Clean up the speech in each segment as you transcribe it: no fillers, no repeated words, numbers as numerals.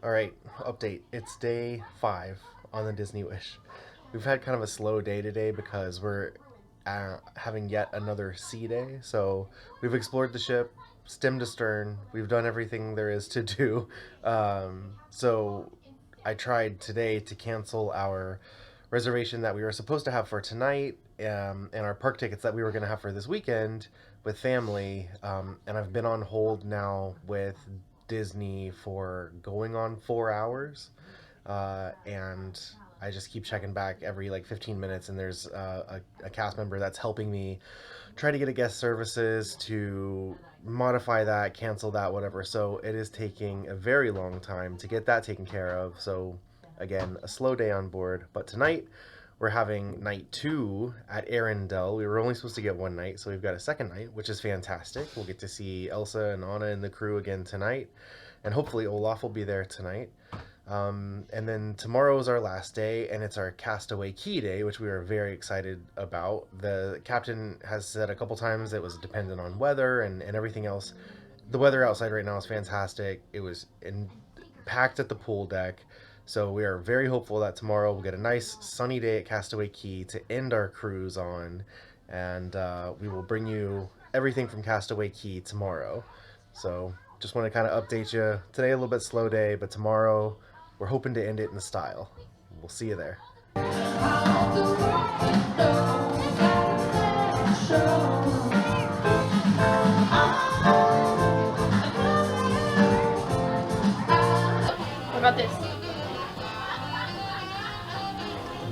Alright, update. It's day 5 on the Disney Wish. We've had kind of a slow day today because we're having yet another sea day. So we've explored the ship, stem to stern. We've done everything there is to do. So I tried today to cancel our reservation that we were supposed to have for tonight and our park tickets that we were going to have for this weekend with family. And I've been on hold now with Disney for going on 4 hours, and I just keep checking back every like 15 minutes, and there's a cast member that's helping me try to get a guest services to modify that, cancel that, whatever. So it is taking a very long time to get that taken care of. So again, a slow day on board. But tonight we're having night 2 at Arendelle. We were only supposed to get one night, so we've got a second night, which is fantastic. We'll get to see Elsa and Anna and the crew again tonight, and hopefully Olaf will be there tonight. And then tomorrow is our last day, and it's our Castaway Key day, which we are very excited about. The captain has said a couple times it was dependent on weather and everything else. The weather outside right now is fantastic. It was packed at the pool deck. So we are very hopeful that tomorrow we'll get a nice sunny day at Castaway Key to end our cruise on, and we will bring you everything from Castaway Key tomorrow. So just want to kind of update you. Today a little bit slow day, but tomorrow we're hoping to end it in style. We'll see you there. What about this?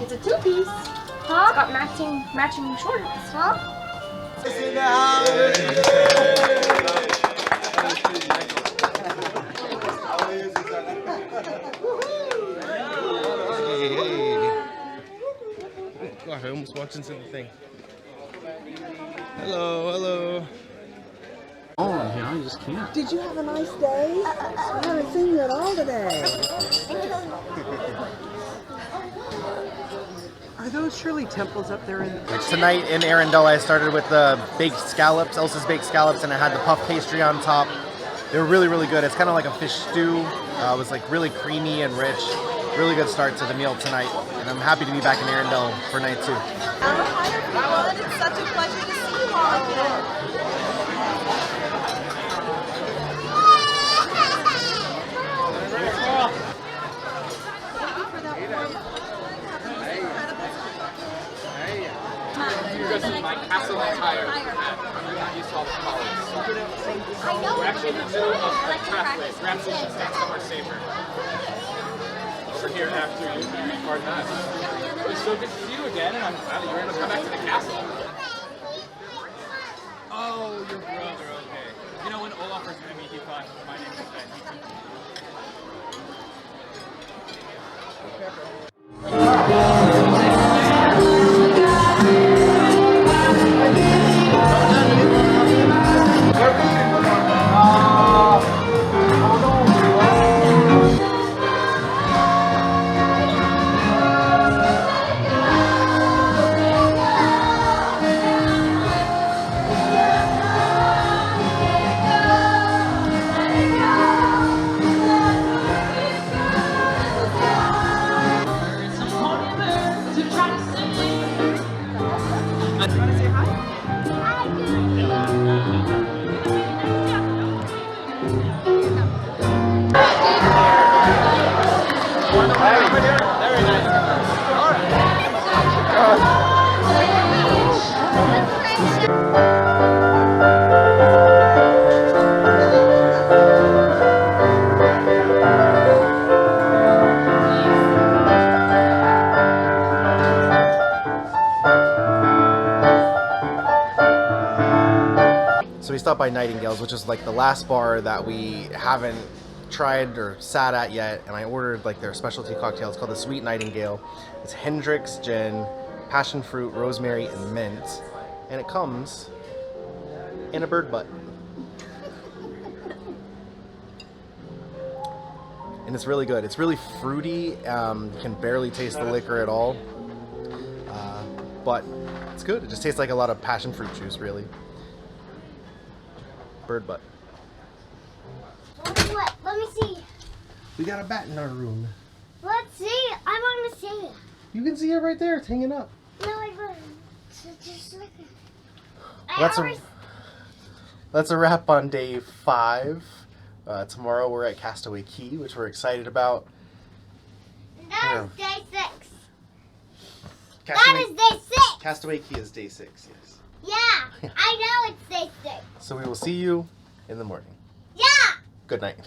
It's a two-piece. Huh? It's got matching shorts. Huh? In the house. Gosh, I almost walked into the thing. Hello. Oh, yeah, I just can't. Did you have a nice day? I haven't seen you at all today. Are those surely temples up there in... Tonight in Arendelle, I started with the baked scallops, Elsa's baked scallops, and I had the puff pastry on top. They were really, really good. It's kind of like a fish stew. It was like really creamy and rich. Really good start to the meal tonight, and I'm happy to be back in Arendelle for night 2. Hi everyone, it's such a pleasure to see you all again. My Castaway attire. I'm not used to all the colors. We're actually in the middle of a pathway. Perhaps we should stand somewhere safer. Over here after you pardon us. It's so good to see you again, and I'm glad that you're able to come back to the castle. Oh, your brother, okay. You know, when Olaf was with me, he thought my name was Ben. So we stopped by Nightingale's, which is like the last bar that we haven't tried or sat at yet, and I ordered like their specialty cocktail. It's called the Sweet Nightingale. It's Hendrick's gin, passion fruit, rosemary, and mint, and it comes in a bird butt. And it's really good. It's really fruity. You can barely taste the liquor at all, but it's good. It just tastes like a lot of passion fruit juice, really. Bird butt. What? Let me see. We got a bat in our room. Let's see it. I want to see it. You can see it right there. It's hanging up. No, I wouldn't. Just look at it. That's a wrap on day 5. Tomorrow we're at Castaway Key, which we're excited about. That is day 6. Castaway, That is day 6. Castaway Key is day 6, yes. Yeah, I know it's day 6. So we will see you in the morning. Yeah. Good night.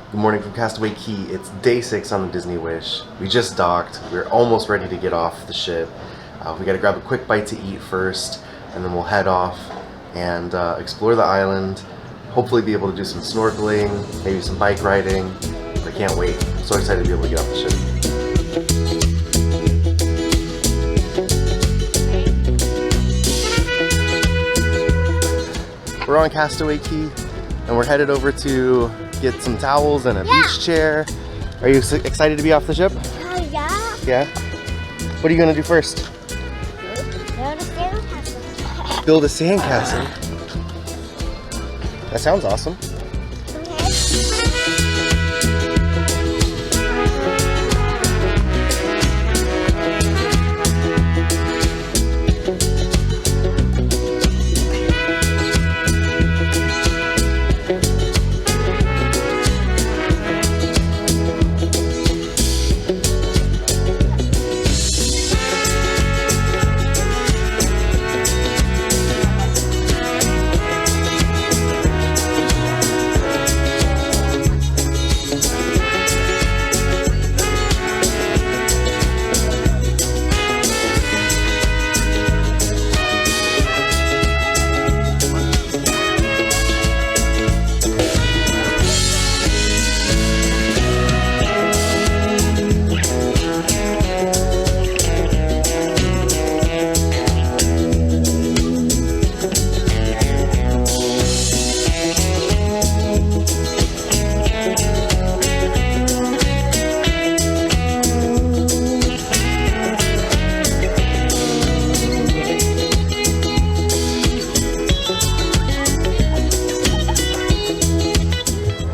Good morning from Castaway Key. It's day 6 on the Disney Wish. We just docked. We're almost ready to get off the ship. We gotta grab a quick bite to eat first, and then we'll head off and explore the island. Hopefully be able to do some snorkeling, maybe some bike riding. I can't wait. I'm so excited to be able to get off the ship. We're on Castaway Key, and we're headed over to get some towels and a beach chair. Are you excited to be off the ship? Yeah. Yeah? What are you gonna do first? Build a sandcastle. Build a sandcastle. That sounds awesome.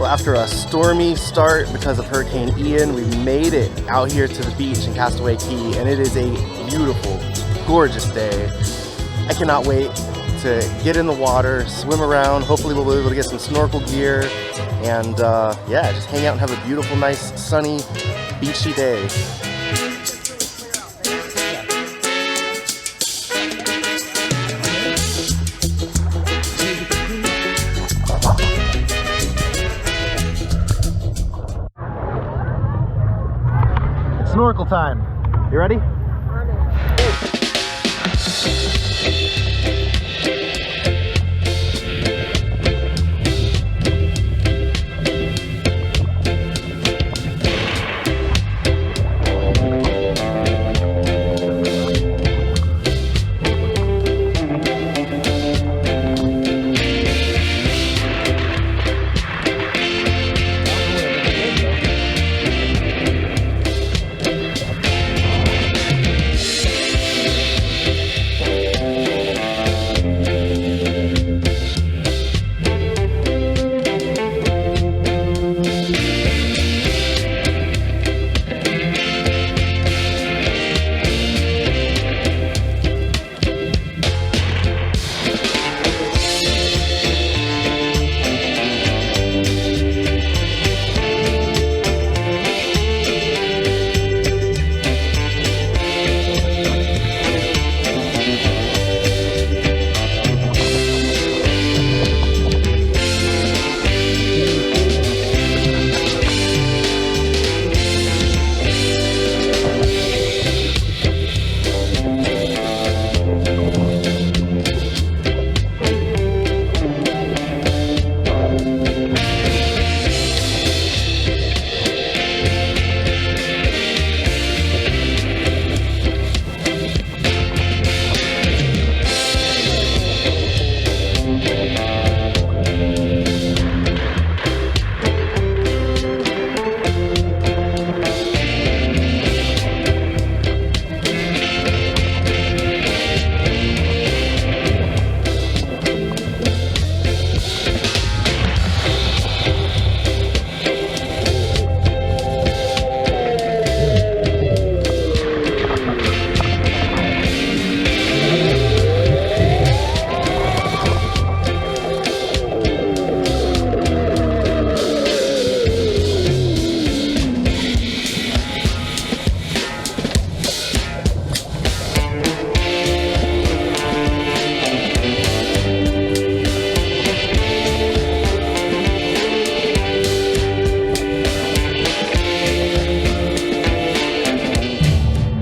After a stormy start because of Hurricane Ian, we made it out here to the beach in Castaway Key, and it is a beautiful, gorgeous day. I cannot wait to get in the water, swim around. Hopefully we'll be able to get some snorkel gear, and yeah, just hang out and have a beautiful, nice, sunny, beachy day. Snorkel time. You ready?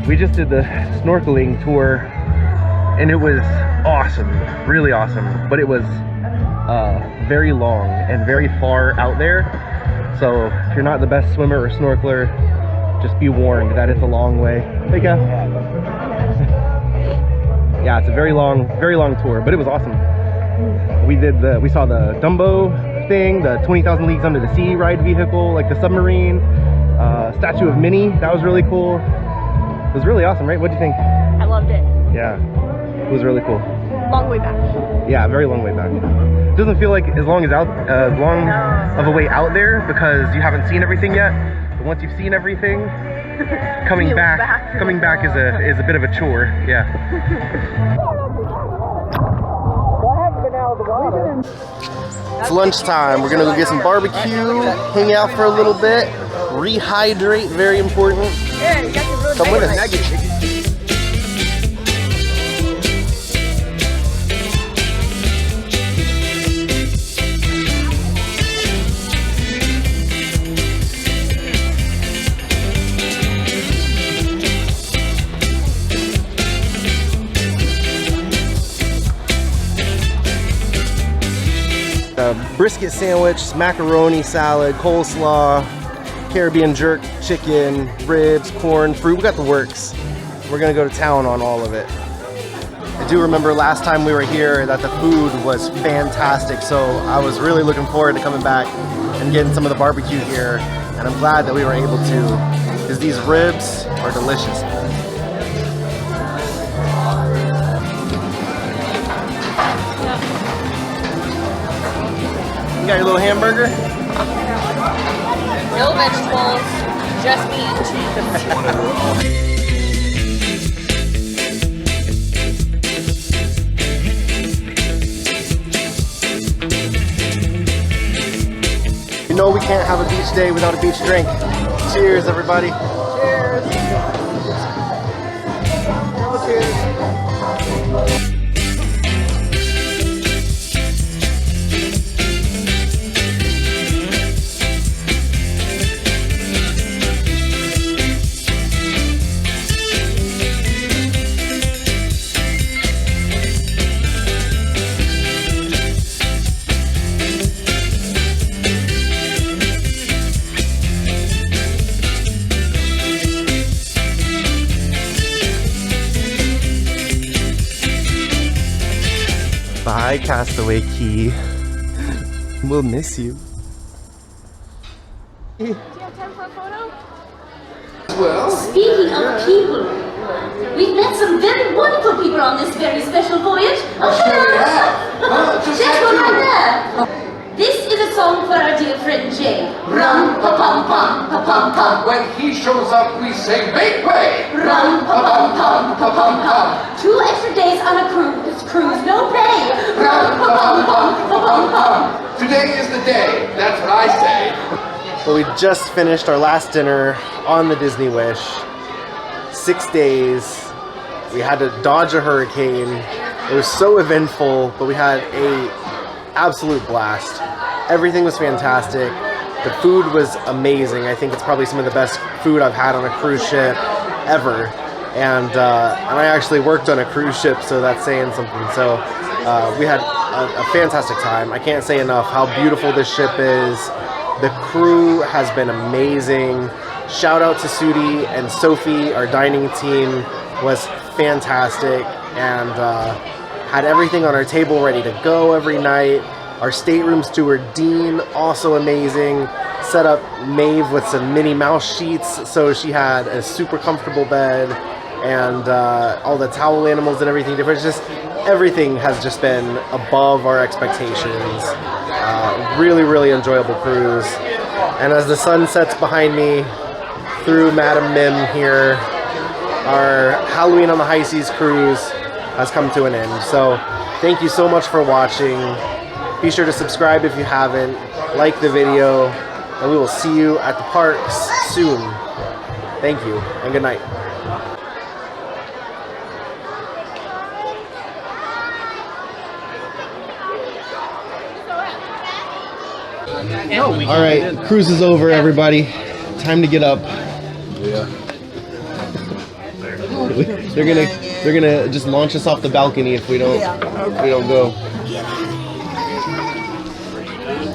We just did the snorkeling tour and it was awesome, really awesome, but it was very long and very far out there. So if you're not the best swimmer or snorkeler, just be warned that it's a long way. Hey, Kat. Yeah, it's a very long tour, but it was awesome. We saw the Dumbo thing, the 20,000 Leagues Under the Sea ride vehicle, like the submarine, statue of Minnie. That was really cool. It was really awesome, right? What do you think? I loved it. Yeah, it was really cool. Long way back. Yeah, very long way back. It doesn't feel like as long of a way out there because you haven't seen everything yet. But once you've seen everything, coming back is a bit of a chore. Yeah. It's lunchtime. We're gonna go get some barbecue, hang out for a little bit, rehydrate, very important. Come with us. Brisket sandwich, macaroni salad, coleslaw, Caribbean jerk, chicken, ribs, corn, fruit. We got the works. We're gonna go to town on all of it. I do remember last time we were here that the food was fantastic, so I was really looking forward to coming back and getting some of the barbecue here, and I'm glad that we were able to, because these ribs are delicious. You got your little hamburger? No vegetables, just meat and cheese. You know we can't have a beach day without a beach drink. Cheers, everybody. Cheers. Cheers. Bye, Castaway Key. We'll miss you. Do you have time for a photo? Speaking of people, we've met some very wonderful people on this very special voyage. Oh, hello! Just one right there. This is a song for our dear friend Jay. Rum pa pum pum pa pum pum. When he shows up, we say make way. Rum pa pum pum pa pum pum. 2 extra days on a cruise, no pay. Rum pa pum pum pa pum pum. Today is the day. That's what I say. Well, we just finished our last dinner on the Disney Wish. 6 days. We had to dodge a hurricane. It was so eventful, but we had a absolute blast. Everything was fantastic. The food was amazing. I think it's probably some of the best food I've had on a cruise ship ever. And I actually worked on a cruise ship, so that's saying something. So we had a fantastic time. I can't say enough how beautiful this ship is. The crew has been amazing. Shout out to Sudi and Sophie. Our dining team was fantastic and had everything on our table ready to go every night. Our stateroom steward Dean, also amazing. Set up Maeve with some Minnie Mouse sheets, so she had a super comfortable bed, and all the towel animals and everything different. It's just everything has just been above our expectations. Really, really enjoyable cruise. And as the sun sets behind me through Madam Mim here, our Halloween on the High Seas cruise has come to an end. So thank you so much for watching. Be sure to subscribe if you haven't, like the video, and we will see you at the parks soon. Thank you, and good night. All right, cruise is over, everybody. Time to get up. Yeah. They're gonna just launch us off the balcony if we don't go. Get out.